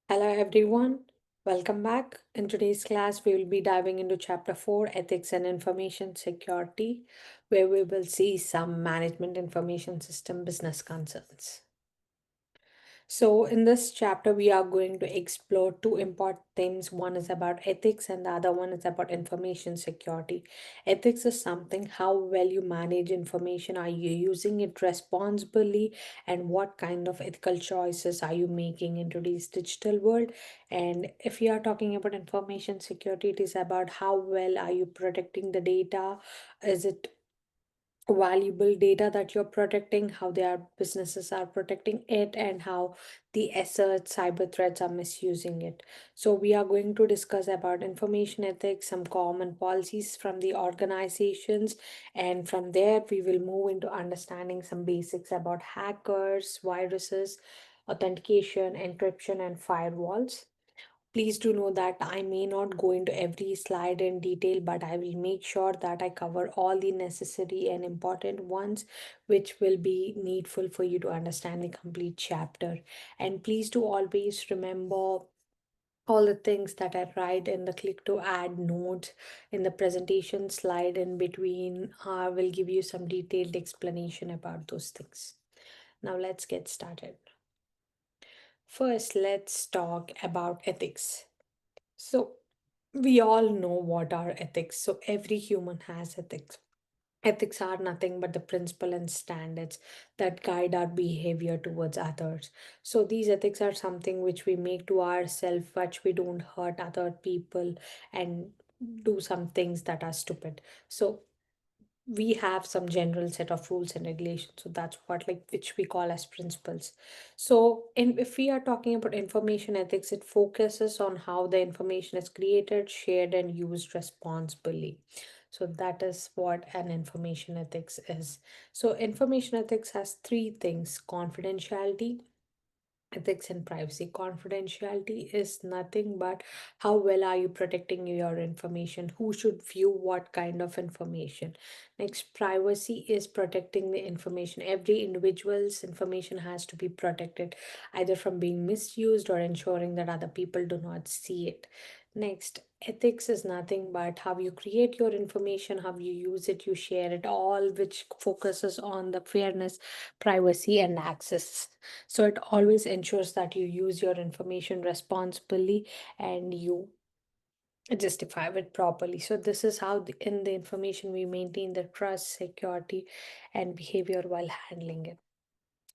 Hello everyone, welcome back. In today's class, we will be diving into Chapter 4 Ethics and Information Security, where we will see some management information system business concerns. So, in this chapter, we are going to explore two important things. One is about ethics, and the other one is about information security. Ethics is something how well you manage information, are you using it responsibly, and what kind of ethical choices are you making in today's digital world. And if you are talking about information security, it is about how well are you protecting the data. Is it valuable data that you're protecting, how their businesses are protecting it, and how the assets, cyber threats are misusing it. So we are going to discuss about information ethics, some common policies from the organizations, and from there we will move into understanding some basics about hackers, viruses, authentication, encryption, and firewalls. Please do know that I may not go into every slide in detail, but I will make sure that I cover all the necessary and important ones, which will be needful for you to understand the complete chapter. And please do always remember all the things that I write in the click to add notes in the presentation slide in between. I will give you some detailed explanation about those things. Now let's get started. First, let's talk about ethics. So, we all know what are ethics. So, every human has ethics. Ethics are nothing but the principle and standards that guide our behavior towards others. So, these ethics are something which we make to ourselves, which we don't hurt other people and do some things that are stupid. So, we have some general set of rules and regulations, so that's what like which we call as principles. So if we are talking about information ethics, it focuses on how the information is created, shared, and used responsibly. So that is what an information ethics is. So information ethics has three things: confidentiality, ethics, and privacy. Confidentiality is nothing but how well are you protecting your information, who should view what kind of information. Next, privacy is protecting the information. Every individual's information has to be protected, either from being misused or ensuring that other people do not see it. Next, ethics is nothing but how you create your information, how you use it, you share it, all which focuses on the fairness, privacy, and access. So it always ensures that you use your information responsibly and you justify it properly. So this is how in the information we maintain the trust, security, and behavior while handling it.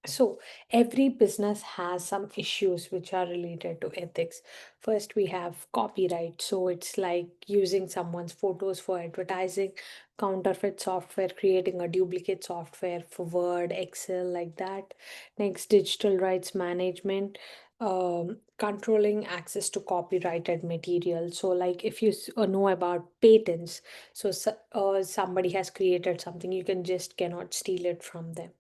So, every business has some issues which are related to ethics. First, we have copyright. So, it's like using someone's photos for advertising, counterfeit software, creating a duplicate software for Word, Excel, like that. Next, digital rights management, controlling access to copyrighted material. So, like if you know about patents, so somebody has created something, you can just cannot steal it from them.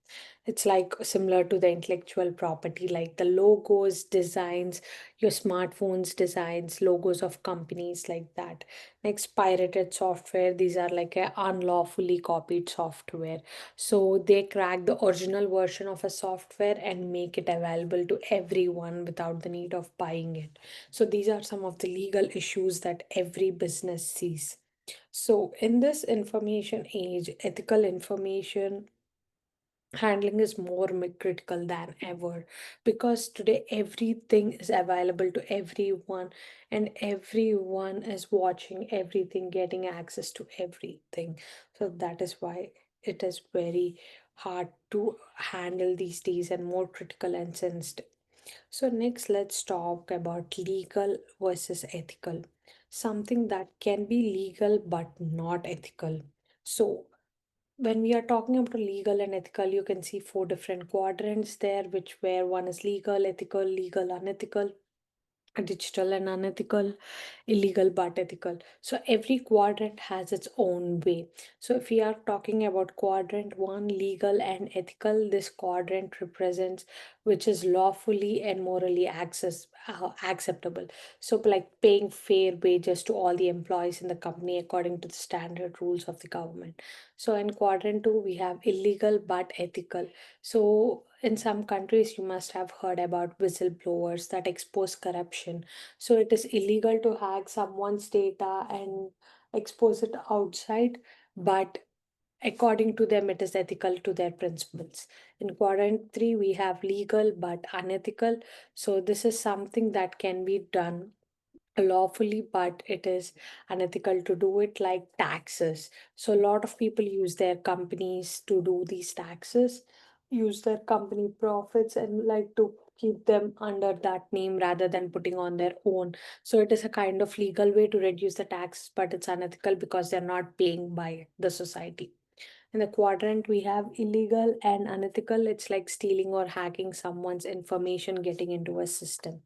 It's like similar to the intellectual property, like the logos, designs, your smartphones designs, logos of companies like that. Next, pirated software. These are like a unlawfully copied software. So they crack the original version of a software and make it available to everyone without the need of buying it. So these are some of the legal issues that every business sees. So in this information age, ethical information handling is more critical than ever, because today everything is available to everyone and everyone is watching everything, getting access to everything. So that is why it is very hard to handle these days and more critical and sensitive. So next, let's talk about legal versus ethical, something that can be legal but not ethical. So when we are talking about legal and ethical, you can see four different quadrants there, which where one is legal, unethical, digital and unethical, illegal but ethical. So every quadrant has its own way. So if we are talking about quadrant one, legal and ethical, this quadrant represents which is lawfully and morally acceptable. So like paying fair wages to all the employees in the company according to the standard rules of the government. So in quadrant two, we have illegal but ethical. So in some countries, you must have heard about whistleblowers that expose corruption. So it is illegal to hack someone's data and expose it outside, but according to them, it is ethical to their principles. In quadrant three, we have legal but unethical. So this is something that can be done lawfully, but it is unethical to do it, like taxes. So a lot of people use their companies to do these taxes, use their company profits and like to keep them under that name rather than putting on their own. So it is a kind of legal way to reduce the tax, but it's unethical because they're not paying by the society. In the quadrant, we have illegal and unethical. It's like stealing or hacking someone's information, getting into a system.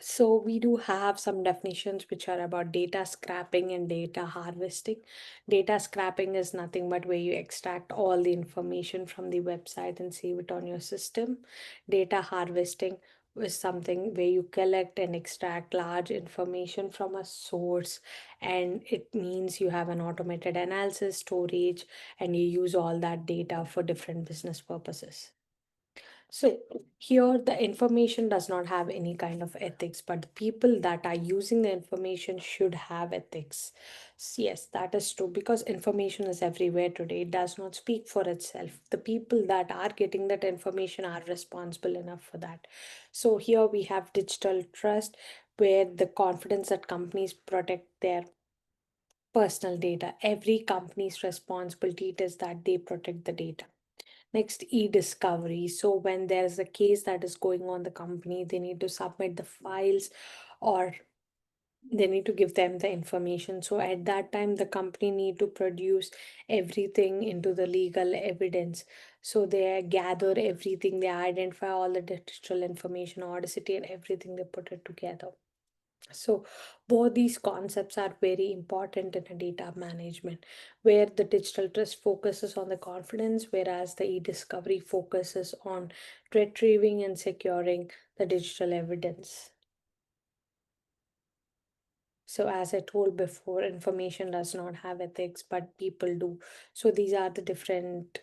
So we do have some definitions which are about data scrapping and data harvesting. Data scrapping is nothing but where you extract all the information from the website and save it on your system. Data harvesting is something where you collect and extract large information from a source, and it means you have an automated analysis, storage, and you use all that data for different business purposes. So here the information does not have any kind of ethics, but the people that are using the information should have ethics. Yes, that is true because information is everywhere today. It does not speak for itself. The people that are getting that information are responsible enough for that. So here we have digital trust, where the confidence that companies protect their personal data. Every company's responsibility is that they protect the data. Next, e-discovery. So when there's a case that is going on the company, they need to submit the files or they need to give them the information. So at that time, the company need to produce everything into the legal evidence. So they gather everything, they identify all the digital information, audacity and everything, they put it together. So both these concepts are very important in a data management, where the digital trust focuses on the confidence, whereas the e-discovery focuses on retrieving and securing the digital evidence. So as I told before, information does not have ethics, but people do. So these are the different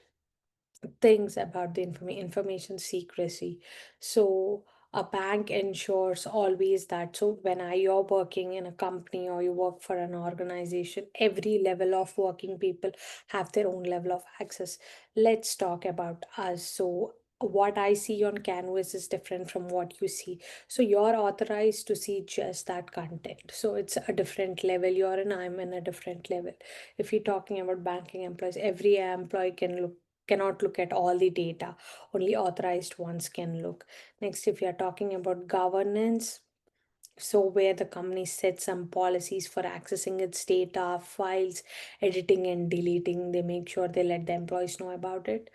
things about the information secrecy. So a bank ensures always that, so when you're working in a company or you work for an organization, every level of working people have their own level of access. Let's talk about us. So what I see on canvas is different from what you see. So you're authorized to see just that content, so it's a different level you're in, I'm in a different level. If you're talking about banking employees, every employee cannot look at all the data. Only authorized ones can look. Next, if you are talking about governance, so where the company sets some policies for accessing its data, files, editing and deleting, they make sure they let the employees know about it.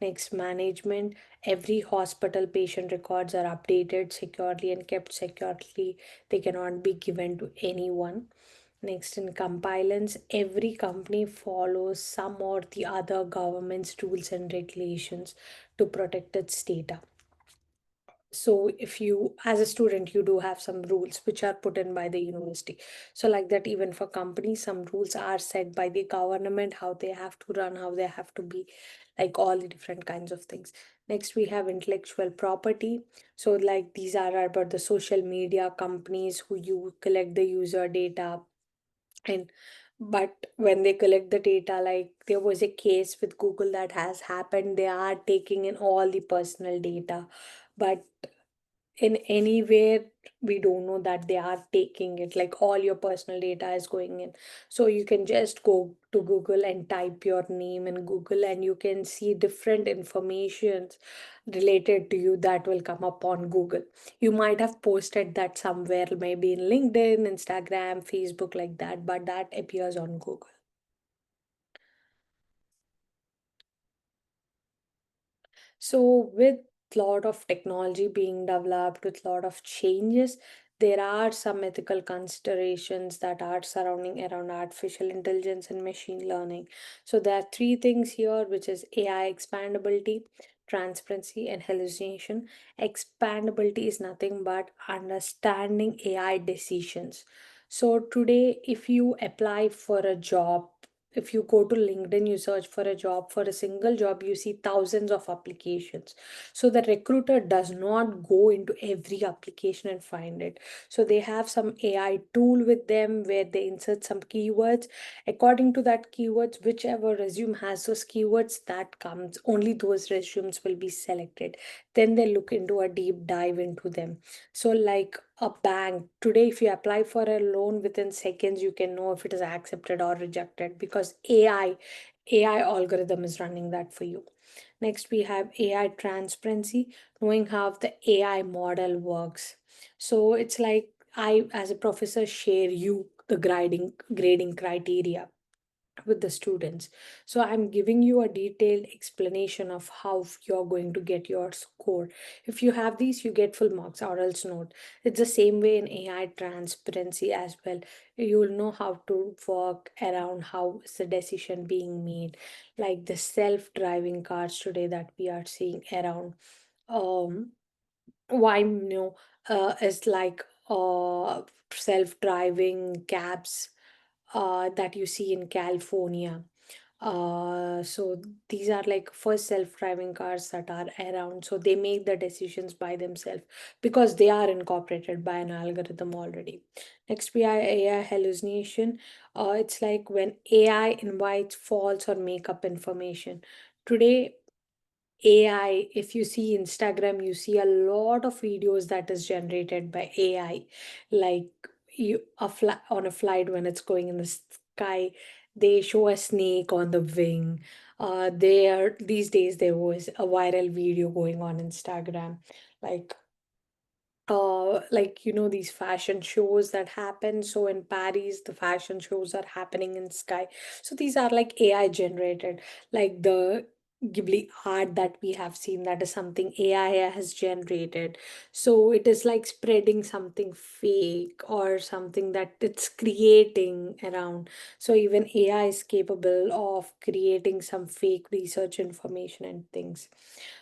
Next, management. Every hospital patient records are updated securely and kept securely. They cannot be given to anyone. Next, in compliance, every company follows some or the other government's rules and regulations to protect its data. So if you, as a student, you do have some rules which are put in by the university. So like that, even for companies, some rules are set by the government, how they have to run, how they have to be, like all the different kinds of things. Next, we have intellectual property. So like these are about the social media companies who you collect the user data, and but when they collect the data, like there was a case with Google that has happened, they are taking in all the personal data, but in anywhere we don't know that they are taking it, like all your personal data is going in. So you can just go to Google and type your name in Google and you can see different informations related to you that will come up on Google. You might have posted that somewhere, maybe in LinkedIn, Instagram, Facebook, like that, but that appears on Google. So with lot of technology being developed, with lot of changes, there are some ethical considerations that are surrounding around artificial intelligence and machine learning. So there are three things here, which is AI expandability, transparency, and hallucination. Expandability is nothing but understanding AI decisions. So today, if you apply for a job, if you go to LinkedIn, you search for a job, for a single job, you see thousands of applications. So the recruiter does not go into every application and find it. So they have some AI tool with them where they insert some keywords. According to that keywords, whichever resume has those keywords, that comes, only those resumes will be selected. Then they look into a deep dive into them. So, like a bank, today, if you apply for a loan within seconds, you can know if it is accepted or rejected because AI algorithm is running that for you. Next, we have AI transparency, knowing how the AI model works. So it's like I, as a professor, share you the grading criteria with the students. So I'm giving you a detailed explanation of how you're going to get your score. If you have these, you get full marks or else not. It's the same way in AI transparency as well. You will know how to work around how is the decision being made, like the self-driving cars today that we are seeing around. Why is like self-driving cabs that you see in California. So these are like first self-driving cars that are around. So they make the decisions by themselves because they are incorporated by an algorithm already. Next, we have AI hallucination. It's like when AI invites false or make up information. Today, AI, if you see Instagram, you see a lot of videos that is generated by AI. Like you on a flight when it's going in the sky, they show a snake on the wing. There these days there was a viral video going on Instagram, like these fashion shows that happen. So in Paris the fashion shows are happening in sky. So these are like AI generated, like the Ghibli art that we have seen, that is something AI has generated. So it is like spreading something fake or something that it's creating around. So even AI is capable of creating some fake research information and things.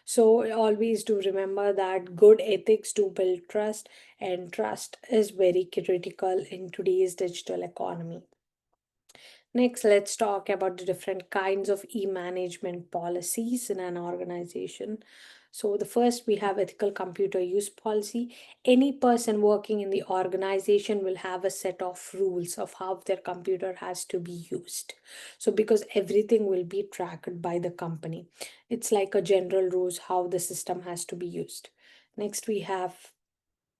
So always do remember that good ethics do build trust, and trust is very critical in today's digital economy. Next, let's talk about the different kinds of e-management policies in an organization. So the first, we have ethical computer use policy. Any person working in the organization will have a set of rules of how their computer has to be used. So because everything will be tracked by the company, it's like a general rules how the system has to be used. Next, we have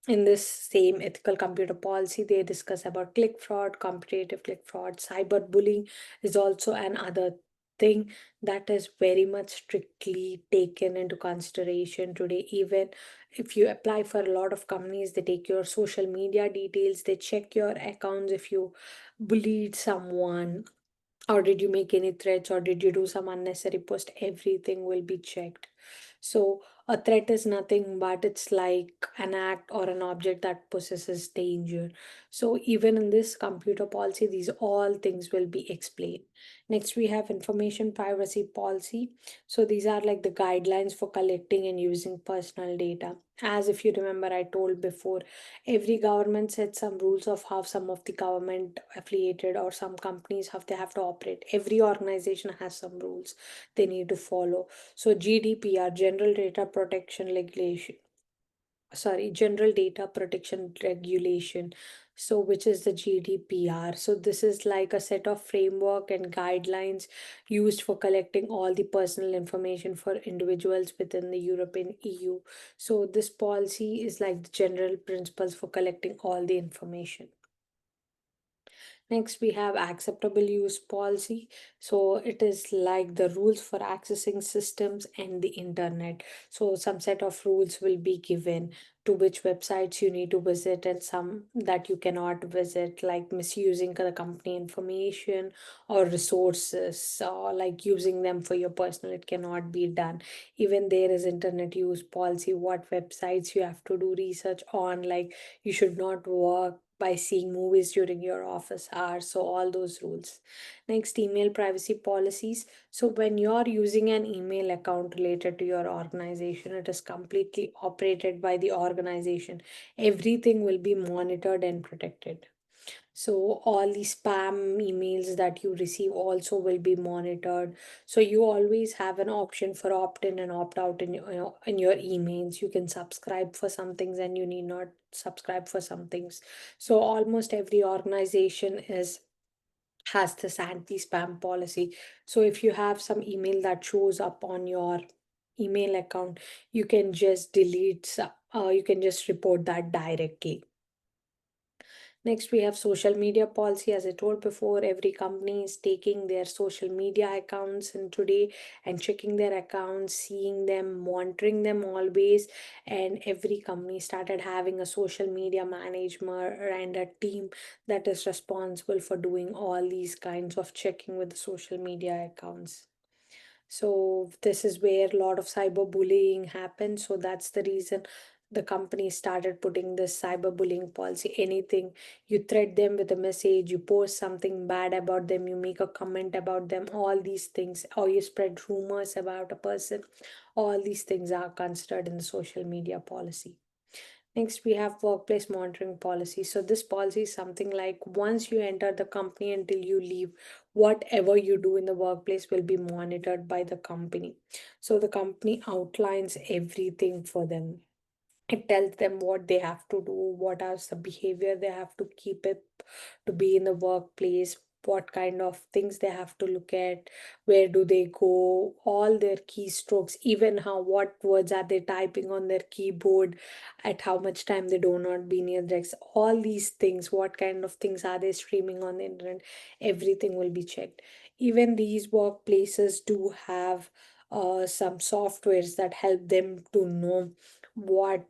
in this same ethical computer policy, they discuss about click fraud, competitive click fraud, cyberbullying is also another thing that is very much strictly taken into consideration today. Even if you apply for a lot of companies, they take your social media details, they check your accounts if you bullied someone, or did you make any threats, or did you do some unnecessary post, everything will be checked. So a threat is nothing but it's like an act or an object that possesses danger. So even in this computer policy, these all things will be explained. Next, we have information privacy policy. So these are like the guidelines for collecting and using personal data. As if you remember, I told before, every government sets some rules of how some of the government affiliated or some companies how they have to operate. Every organization has some rules they need to follow. So GDPR, General Data Protection Regulation, sorry, General Data Protection Regulation, so which is the GDPR. So this is like a set of framework and guidelines used for collecting all the personal information for individuals within the European EU. So this policy is like the general principles for collecting all the information. Next, we have acceptable use policy. So it is like the rules for accessing systems and the internet. So some set of rules will be given to which websites you need to visit and some that you cannot visit, like misusing the company information or resources, or like using them for your personal, it cannot be done. Even there is internet use policy, what websites you have to do research on, like you should not work by seeing movies during your office hours. So all those rules. Next, email privacy policies. So when you're using an email account related to your organization, it is completely operated by the organization. Everything will be monitored and protected. So all the spam emails that you receive also will be monitored. So you always have an option for opt in and opt out in in your emails. You can subscribe for some things and you need not subscribe for some things. So almost every organization is has this anti-spam policy. So if you have some email that shows up on your email account, you can just you can just report that directly. Next, we have social media policy. As I told before, every company is taking their social media accounts and today and checking their accounts, seeing them, monitoring them always. And every company started having a social media manager and a team that is responsible for doing all these kinds of checking with the social media accounts. So this is where a lot of cyberbullying happens. So that's the reason the company started putting this cyberbullying policy. Anything you threat them with a message, you post something bad about them, you make a comment about them, all these things, or you spread rumors about a person, all these things are considered in the social media policy. Next, we have workplace monitoring policy. So, this policy is something like once you enter the company until you leave, whatever you do in the workplace will be monitored by the company. So, the company outlines everything for them. It tells them what they have to do, what are the behavior they have to keep it to be in the workplace, what kind of things they have to look at, where do they go, all their keystrokes, even how what words are they typing on their keyboard, at how much time they do not be near desks, all these things, what kind of things are they streaming on the internet, everything will be checked. Even these workplaces do have some softwares that help them to know what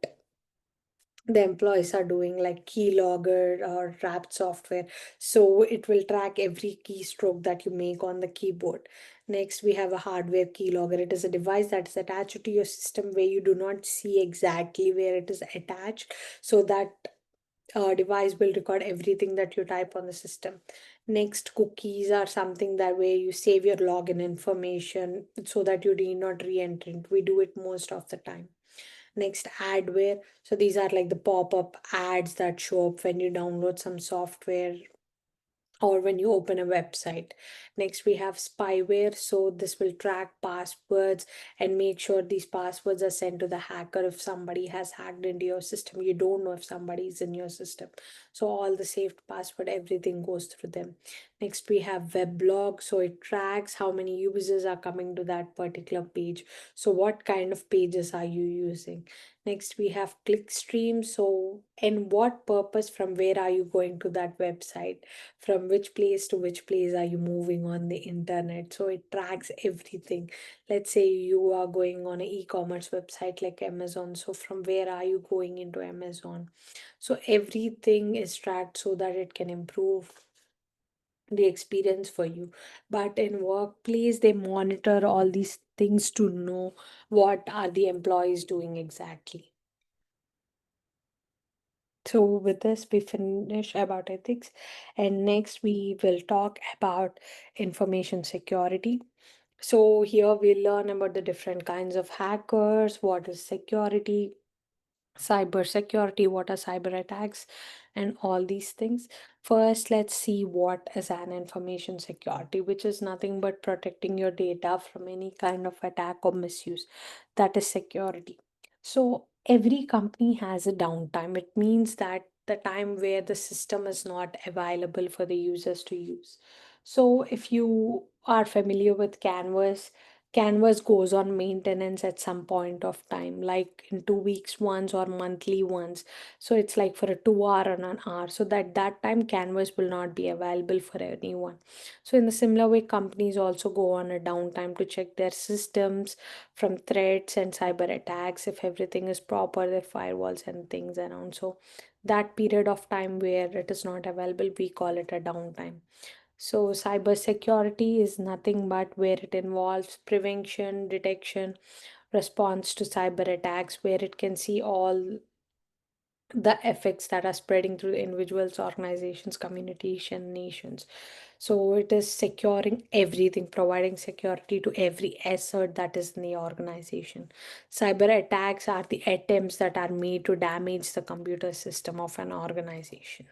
the employees are doing, like keylogger or wrapped software. So it will track every keystroke that you make on the keyboard. Next, we have a hardware keylogger. It is a device that is attached to your system where you do not see exactly where it is attached. So that device will record everything that you type on the system. Next, cookies are something that where you save your login information so that you need not re-enter it. We do it most of the time. Next, adware. So these are like the pop-up ads that show up when you download some software or when you open a website. Next, we have spyware. So this will track passwords and make sure these passwords are sent to the hacker. If somebody has hacked into your system, you don't know if somebody is in your system. So all the saved password, everything goes through them. Next, we have weblog. So it tracks how many users are coming to that particular page. So what kind of pages are you using? Next, we have clickstream. So, and what purpose, from where are you going to that website? From which place to which place are you moving on the internet? So it tracks everything. Let's say you are going on an e-commerce website like Amazon. So from where are you going into Amazon? So everything is tracked so that it can improve the experience for you. But in workplace, they monitor all these things to know what are the employees doing exactly. So with this, we finish about ethics, and next we will talk about information security. So here we learn about the different kinds of hackers, what is security, cyber security, what are cyber attacks, and all these things. First, let's see what is an information security, which is nothing but protecting your data from any kind of attack or misuse. That is security. So every company has a downtime. It means that the time where the system is not available for the users to use. So if you are familiar with Canvas goes on maintenance at some point of time, like in 2 weeks once or monthly once. So it's like for a 2 hour and an hour. So that time Canvas will not be available for anyone. So in the similar way, companies also go on a downtime to check their systems from threats and cyber attacks. If everything is proper, their firewalls and things around. So that period of time where it is not available, we call it a downtime. So, cybersecurity is nothing but where it involves prevention, detection, response to cyber attacks, where it can see all the effects that are spreading through individuals, organizations, communication, nations. So, it is securing everything, providing security to every asset that is in the organization. Cyber attacks are the attempts that are made to damage the computer system of an organization.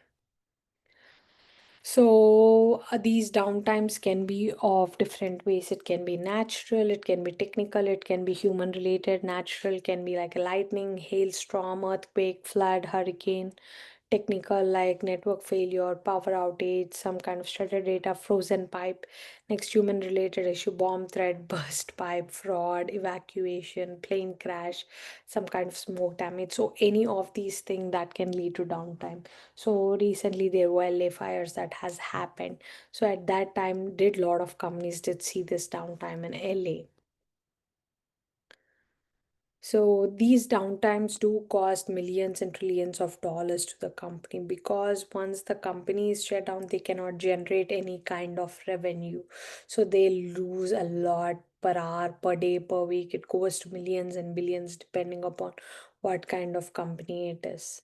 So these downtimes can be of different ways. It can be natural, it can be technical, it can be human related. Natural can be like a lightning, hailstorm, earthquake, flood, hurricane. Technical like network failure, power outage, some kind of shredded data, frozen pipe. Next, human related issue, bomb threat, burst pipe, fraud, evacuation, plane crash, some kind of smoke damage. So any of these things that can lead to downtime. So recently there were LA fires that has happened. So at that time, did lot of companies did see this downtime in LA. So these downtimes do cost millions and trillions of dollars to the company, because once the company is shut down, they cannot generate any kind of revenue. So they lose a lot per hour, per day, per week. It goes to millions and billions depending upon what kind of company it is.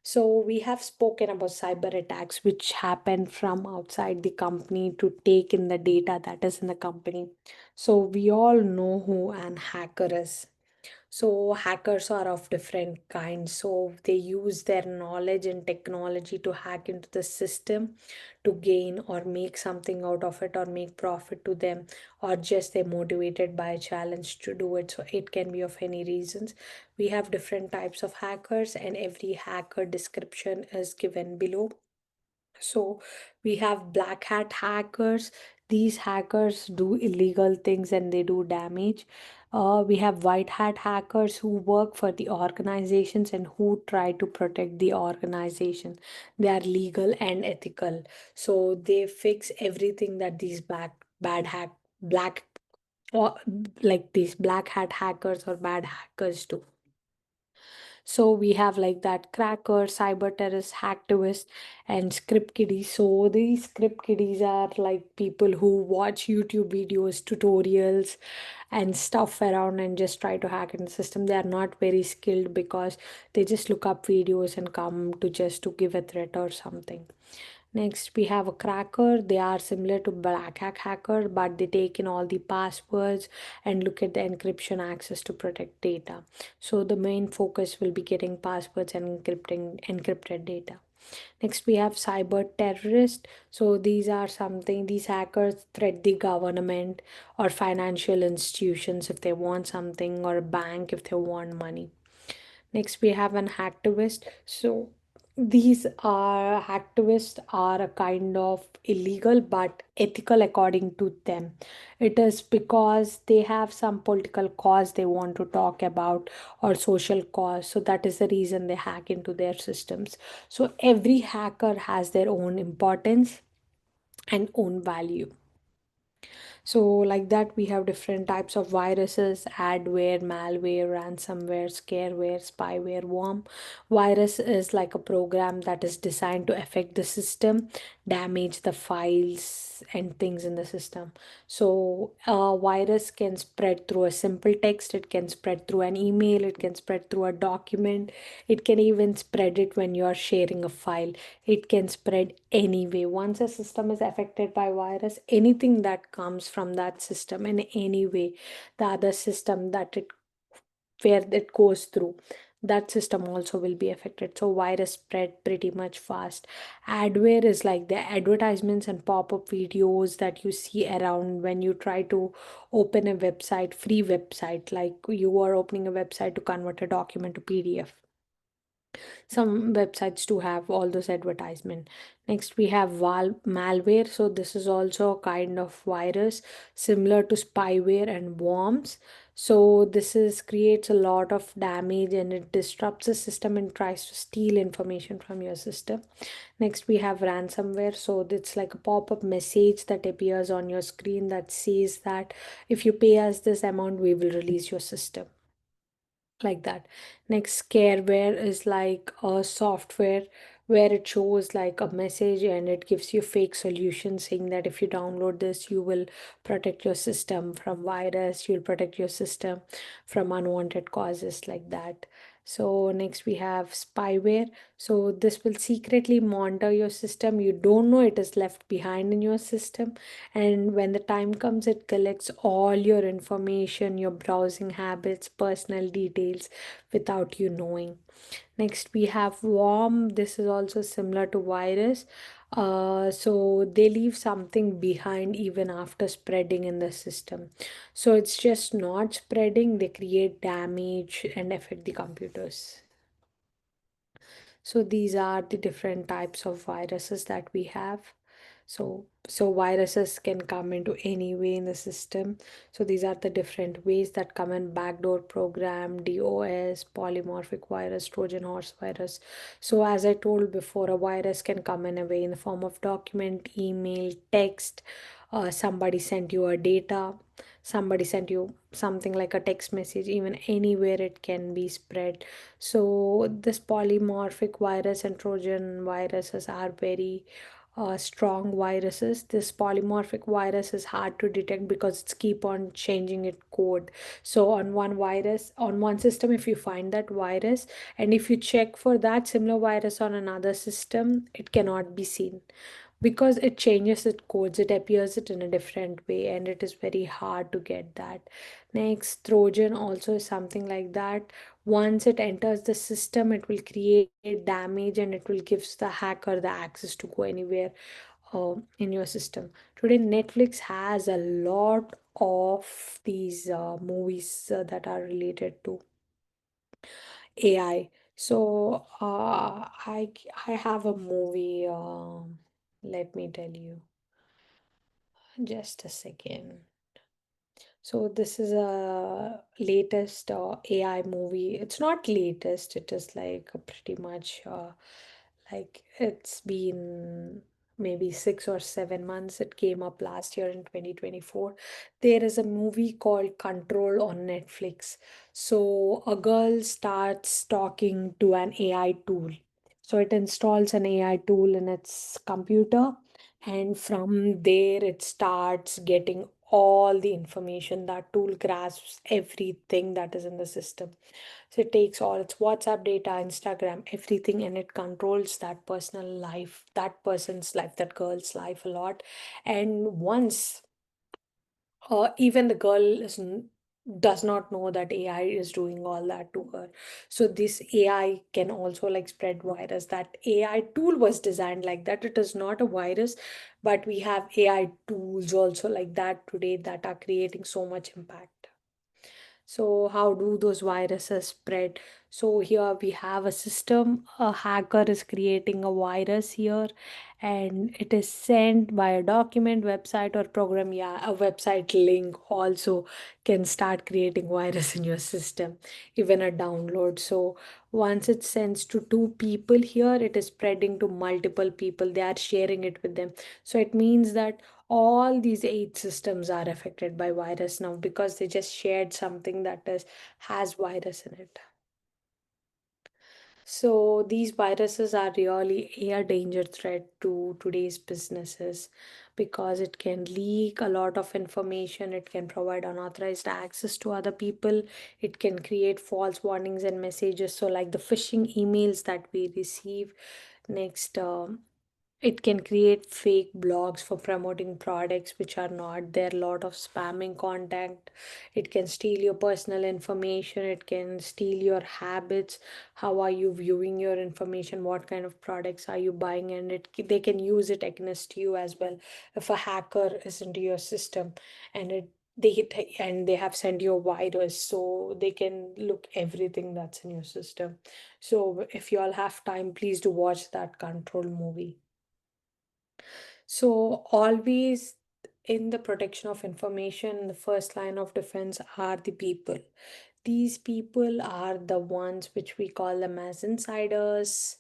So we have spoken about cyber attacks which happen from outside the company to take in the data that is in the company. So we all know who an hacker is. So hackers are of different kinds. So they use their knowledge and technology to hack into the system to gain or make something out of it or make profit to them, or just they're motivated by a challenge to do it. So it can be of any reasons. We have different types of hackers, and every hacker description is given below. So we have black hat hackers. These hackers do illegal things and they do damage. We have white hat hackers who work for the organizations and who try to protect the organization. They are legal and ethical. So they fix everything that these black or like these black hat hackers or bad hackers do. So we have like that cracker, cyber terrorist, hacktivist, and script kiddies. So these script kiddies are like people who watch YouTube videos, tutorials, and stuff around and just try to hack in the system. They are not very skilled because they just look up videos and come to just to give a threat or something. Next, we have a cracker. They are similar to black hat hacker, but they take in all the passwords and look at the encryption access to protect data. So the main focus will be getting passwords and encrypting encrypted data. Next, we have cyber terrorist. So these hackers threat the government or financial institutions if they want something, or a bank if they want money. Next, we have an hacktivist. So these are hacktivists are a kind of illegal but ethical according to them. It is because they have some political cause they want to talk about or social cause. So that is the reason they hack into their systems. So every hacker has their own importance and own value. So, like that, we have different types of viruses: adware, malware, ransomware, scareware, spyware, worm. Virus is like a program that is designed to affect the system, damage the files and things in the system. So, a virus can spread through a simple text, it can spread through an email, it can spread through a document, it can even spread it when you are sharing a file. It can spread anyway. Once a system is affected by virus, anything that comes from that system in any way, the other system that it where it goes through, that system also will be affected. So virus spread pretty much fast. Adware is like the advertisements and pop-up videos that you see around when you try to open a website, free website, like you are opening a website to convert a document to PDF. Some websites do have all those advertisement. Next, we have malware. So this is also a kind of virus similar to spyware and worms. So this is creates a lot of damage and it disrupts the system and tries to steal information from your system. Next, we have ransomware. So it's like a pop-up message that appears on your screen that says that if you pay us this amount, we will release your system, like that. Next, scareware is like a software where it shows like a message and it gives you fake solution saying that if you download this, you will protect your system from virus, you'll protect your system from unwanted causes, like that. So next we have spyware. So this will secretly monitor your system. You don't know it is left behind in your system, and when the time comes, it collects all your information, your browsing habits, personal details without you knowing. Next, we have worm. This is also similar to virus. So they leave something behind even after spreading in the system. So it's just not spreading, they create damage and affect the computers. So these are the different types of viruses that we have. So viruses can come into any way in the system. So these are the different ways that come in: backdoor program, DOS, polymorphic virus, Trojan horse virus. So as I told before, a virus can come in a way in the form of document, email, text. Somebody sent you a data, somebody sent you something like a text message, even anywhere it can be spread. So this polymorphic virus and Trojan viruses are very strong viruses. This polymorphic virus is hard to detect because it's keep on changing its code. So on one virus, on one system, if you find that virus, and if you check for that similar virus on another system, it cannot be seen because it changes its codes, it appears it in a different way, and it is very hard to get that. Next, Trojan also is something like that. Once it enters the system, it will create damage and it will gives the hacker the access to go anywhere in your system. Today, Netflix has a lot of these movies that are related to AI. So I have a movie. Let me tell you, just a second. So this is a latest AI movie. It's not latest. It is like a pretty much like it's been maybe 6 or 7 months. It came up last year in 2024. There is a movie called Control on Netflix. So a girl starts talking to an AI tool. So it installs an AI tool in its computer, and from there it starts getting all the information. That tool grasps everything that is in the system. So it takes all its WhatsApp data, Instagram, everything, and it controls that personal life, that person's life, that girl's life a lot. And once even the girl does not know that AI is doing all that to her. So this AI can also like spread virus. That AI tool was designed like that. It is not a virus, but we have AI tools also like that today that are creating so much impact. So how do those viruses spread? So here we have a system. A hacker is creating a virus here, and it is sent by a document, website, or program. Yeah, a website link also can start creating virus in your system, even a download. So once it sends to two people here, it is spreading to multiple people. They are sharing it with them. So it means that all these eight systems are affected by virus now because they just shared something that is has virus in it. So these viruses are really a danger threat to today's businesses because it can leak a lot of information, it can provide unauthorized access to other people, it can create false warnings and messages. So like the phishing emails that we receive. Next, it can create fake blogs for promoting products which are not there. A lot of spamming content. It can steal your personal information. It can steal your habits. How are you viewing your information? What kind of products are you buying? And they can use it against you as well. If a hacker is into your system and they hit and they have sent you a virus, so they can look everything that's in your system. So if you all have time, please do watch that Control movie. So, always in the protection of information, the first line of defense are the people. These people are the ones which we call them as insiders,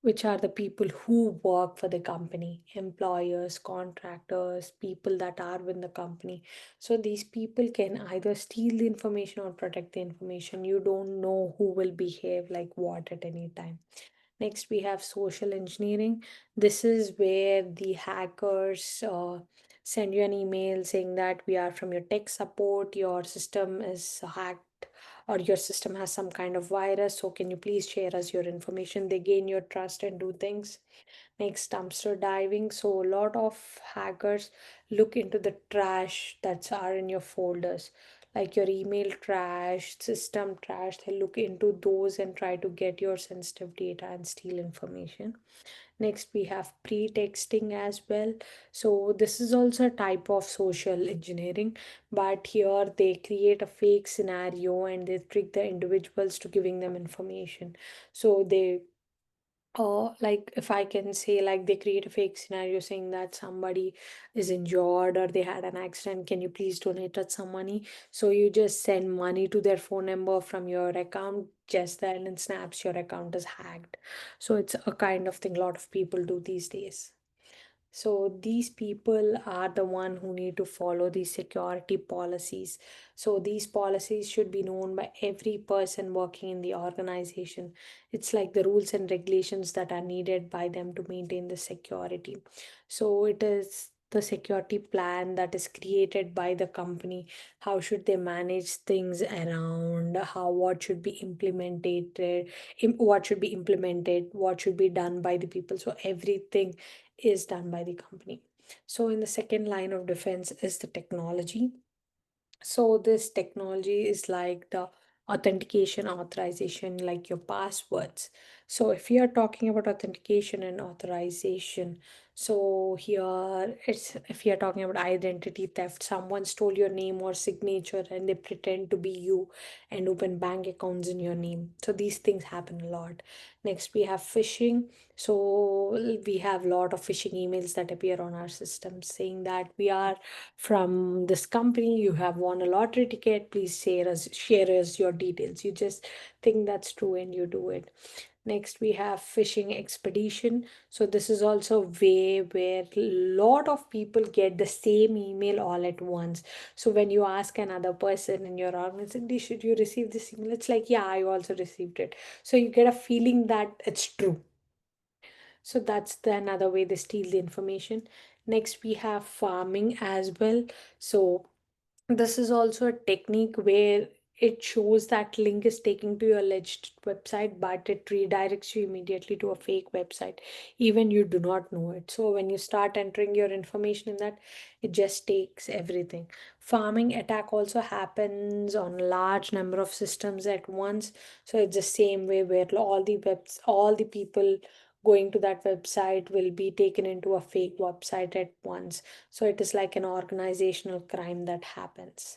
which are the people who work for the company, employers, contractors, people that are with the company. So these people can either steal the information or protect the information. You don't know who will behave like what at any time. Next, we have social engineering. This is where the hackers send you an email saying that we are from your tech support, your system is hacked, or your system has some kind of virus. So, can you please share us your information? They gain your trust and do things. Next, dumpster diving. So, a lot of hackers look into the trash that's are in your folders. like your email trash, system trash. They look into those and try to get your sensitive data and steal information. Next, we have pre-texting as well. So this is also a type of social engineering, but here they create a fake scenario and they trick the individuals to giving them information. So they like if I can say, like they create a fake scenario saying that somebody is injured or they had an accident, can you please donate us some money? So you just send money to their phone number from your account, just then in snaps your account is hacked. So it's a kind of thing a lot of people do these days. So these people are the one who need to follow these security policies. So these policies should be known by every person working in the organization. It's like the rules and regulations that are needed by them to maintain the security. So it is the security plan that is created by the company. How should they manage things around? How what should be implemented? What should be implemented? What should be done by the people? So everything is done by the company. So, in the second line of defense is the technology. So this technology is like the authentication, authorization, like your passwords. So if you are talking about authentication and authorization, so here it's if you are talking about identity theft, someone stole your name or signature and they pretend to be you and open bank accounts in your name. So these things happen a lot. Next, we have phishing. So we have a lot of phishing emails that appear on our system saying that we are from this company, you have won a lottery ticket, please share us your details. You just think that's true and you do it. Next, we have fishing expedition. So this is also way where lot of people get the same email all at once. So when you ask another person in your organization, should you receive this email, it's like, yeah, I also received it. So you get a feeling that it's true. So that's the another way they steal the information. Next, we have farming as well. So this is also a technique where it shows that link is taking to your alleged website, but it redirects you immediately to a fake website, even you do not know it. So when you start entering your information in that, it just takes everything. Farming attack also happens on large number of systems at once. So it's the same way where all the people going to that website will be taken into a fake website at once. So it is like an organizational crime that happens.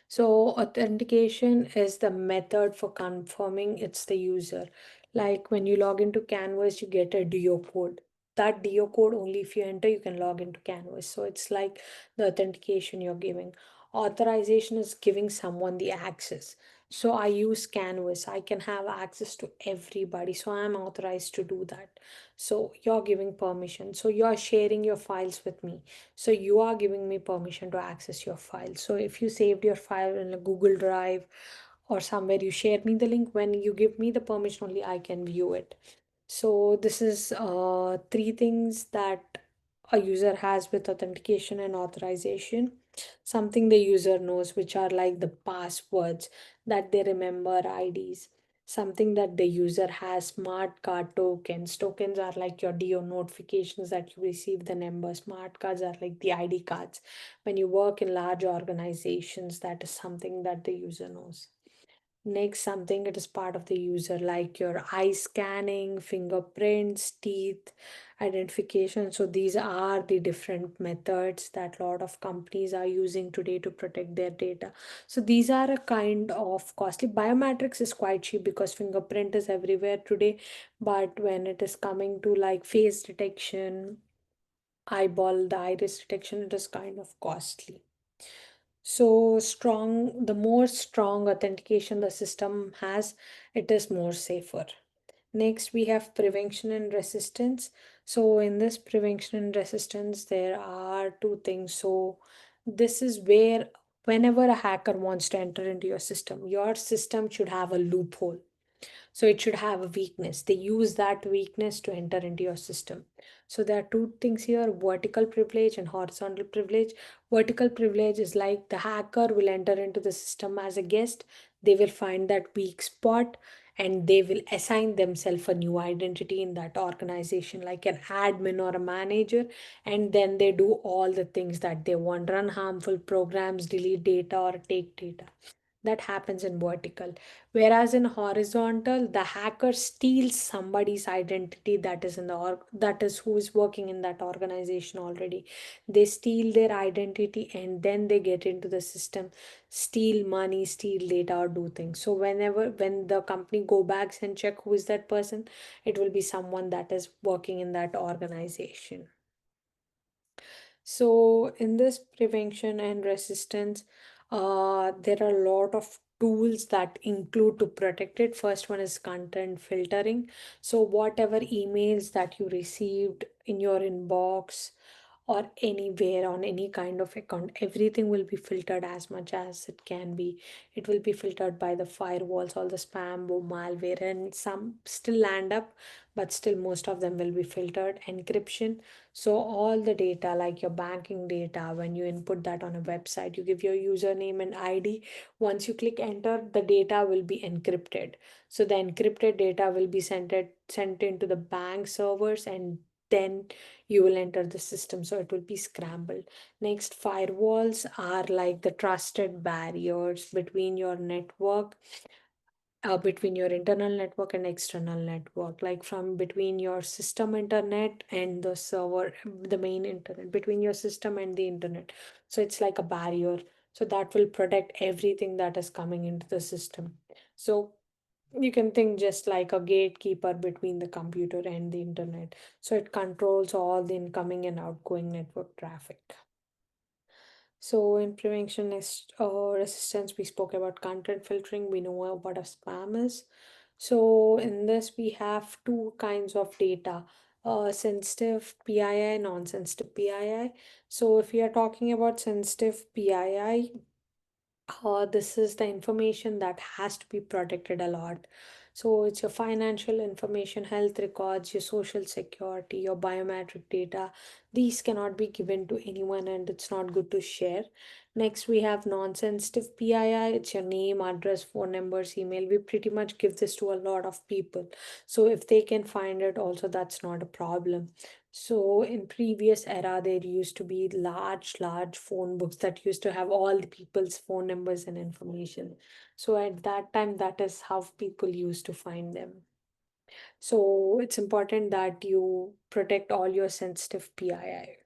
So authentication is the method for confirming it's the user. Like when you log into Canvas, you get a DO code. That DO code only if you enter, you can log into Canvas. So it's like the authentication you're giving. Authorization is giving someone the access. So I use Canvas. I can have access to everybody. So I'm authorized to do that. So you're giving permission. So you're sharing your files with me. So you are giving me permission to access your file. So if you saved your file in a Google Drive or somewhere, you share me the link. When you give me the permission, only I can view it. So this is three things that a user has with authentication and authorization. Something the user knows, which are like the passwords that they remember, IDs. Something that the user has smart card tokens. Tokens are like your DO notifications that you receive the number. Smart cards are like the ID cards. When you work in large organizations, that is something that the user knows. Next, something it is part of the user, like your eye scanning, fingerprints, teeth identification. So these are the different methods that a lot of companies are using today to protect their data. So these are a kind of costly. Biometrics is quite cheap because fingerprint is everywhere today, but when it is coming to like face detection, eyeball, the iris detection, it is kind of costly. So strong, the more strong authentication the system has, it is more safer. Next, we have prevention and resistance. So in this prevention and resistance, there are two things. So this is where whenever a hacker wants to enter into your system should have a loophole. So it should have a weakness. They use that weakness to enter into your system. So there are two things here: vertical privilege and horizontal privilege. Vertical privilege is like the hacker will enter into the system as a guest, they will find that weak spot, and they will assign themselves a new identity in that organization, like an admin or a manager, and then they do all the things that they want: run harmful programs, delete data, or take data. That happens in vertical. Whereas in horizontal, the hacker steals somebody's identity that is in the that is who is working in that organization already. They steal their identity and then they get into the system, steal money, steal data, or do things. So when the company go back and check who is that person, it will be someone that is working in that organization. So, in this prevention and resistance, there are a lot of tools that include to protect it. First one is content filtering. So, whatever emails that you received in your inbox or anywhere on any kind of account, everything will be filtered as much as it can be. It will be filtered by the firewalls, all the spam or malware, and some still land up, but still most of them will be filtered. Encryption, so all the data, like your banking data, when you input that on a website, you give your username and ID. Once you click enter, the data will be encrypted. So the encrypted data will be sent into the bank servers, and then you will enter the system. So it will be scrambled. Next, firewalls are like the trusted barriers between your network, between your internal network and external network, like from between your system internet and the server, the main internet, between your system and the internet. So it's like a barrier. So that will protect everything that is coming into the system. So you can think just like a gatekeeper between the computer and the internet. So it controls all the incoming and outgoing network traffic. So in prevention resistance, we spoke about content filtering. We know what a spam is. So in this, we have two kinds of data: sensitive PII, non-sensitive PII. So if we are talking about sensitive PII, this is the information that has to be protected a lot. So it's your financial information, health records, your social security, your biometric data. These cannot be given to anyone and it's not good to share. Next, we have non-sensitive PII. It's your name, address, phone numbers, email. We pretty much give this to a lot of people. So if they can find it also, that's not a problem. So in previous era, there used to be large phone books that used to have all the people's phone numbers and information. So at that time, that is how people used to find them. So it's important that you protect all your sensitive PII.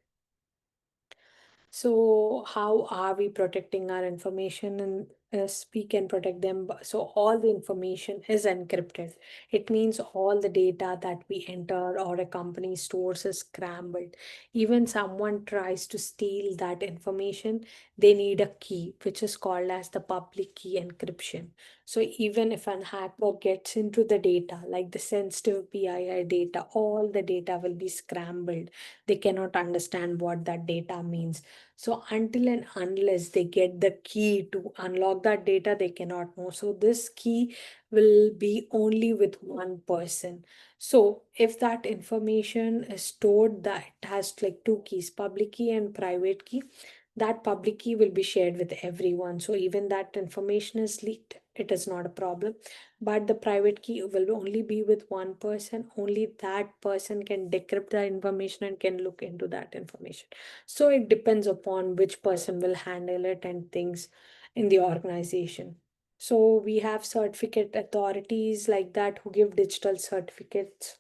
So how are we protecting our information? And yes, we can protect them. So all the information is encrypted. It means all the data that we enter or a company stores is scrambled. Even someone tries to steal that information, they need a key, which is called as the public key encryption. So even if an hacker gets into the data, like the sensitive PII data, all the data will be scrambled. They cannot understand what that data means. So until and unless they get the key to unlock that data, they cannot know. So this key will be only with one person. So if that information is stored, that has like two keys, public key and private key, that public key will be shared with everyone. So even that information is leaked, it is not a problem. But the private key will only be with one person. Only that person can decrypt the information and can look into that information. So it depends upon which person will handle it and things in the organization. So we have certificate authorities like that who give digital certificates.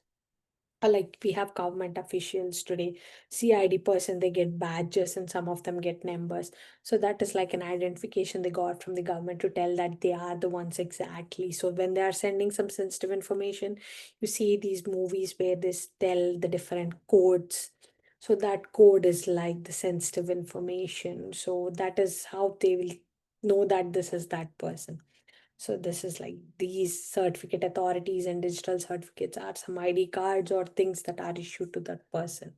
Like we have government officials today, CID person, they get badges and some of them get numbers. So that is like an identification they got from the government to tell that they are the ones exactly. So when they are sending some sensitive information, you see these movies where they tell the different codes. So that code is like the sensitive information. So that is how they will know that this is that person. So this is like these certificate authorities and digital certificates are some ID cards or things that are issued to that person.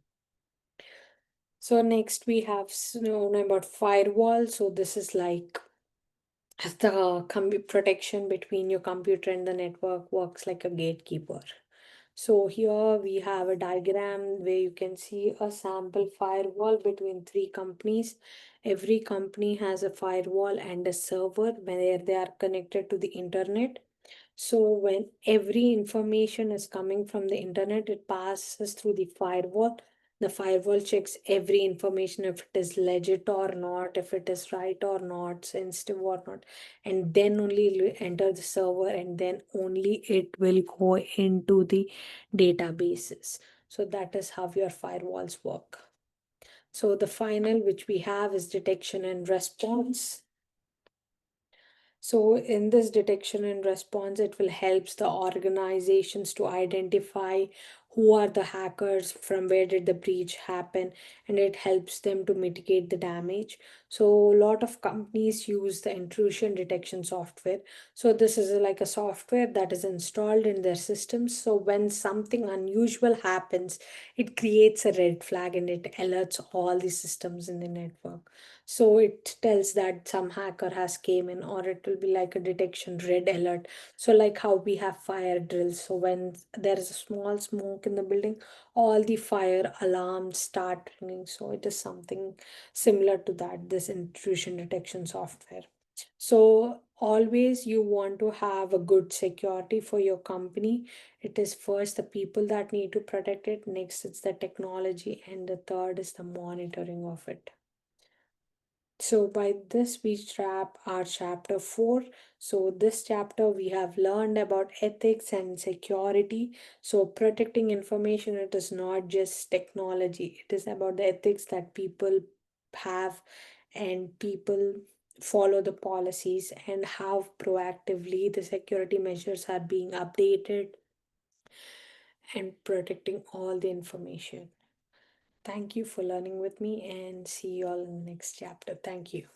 So next we have known about firewall. So this is like as the protection between your computer and the network works like a gatekeeper. So here we have a diagram where you can see a sample firewall between three companies. Every company has a firewall and a server where they are connected to the internet. So when every information is coming from the internet, it passes through the firewall. The firewall checks every information if it is legit or not, if it is right or not, sensitive or not, and then only it will enter the server, and then only it will go into the databases. So that is how your firewalls work. So the final which we have is detection and response. So in this detection and response, it will helps the organizations to identify who are the hackers, from where did the breach happen, and it helps them to mitigate the damage. So a lot of companies use the intrusion detection software. So this is like a software that is installed in their systems. So when something unusual happens, it creates a red flag and it alerts all the systems in the network. So it tells that some hacker has came in, or it will be like a detection red alert. So like how we have fire drills, so when there is a small smoke in the building, all the fire alarms start ringing. So it is something similar to that, this intrusion detection software. So always you want to have a good security for your company. It is first the people that need to protect it, next it's the technology, and the third is the monitoring of it. So by this we wrap our chapter 4. So this chapter we have learned about ethics and security. So protecting information, it is not just technology. It is about the ethics that people have, and people follow the policies, and how proactively the security measures are being updated and protecting all the information. Thank you for learning with me, and see you all in the next chapter. Thank you.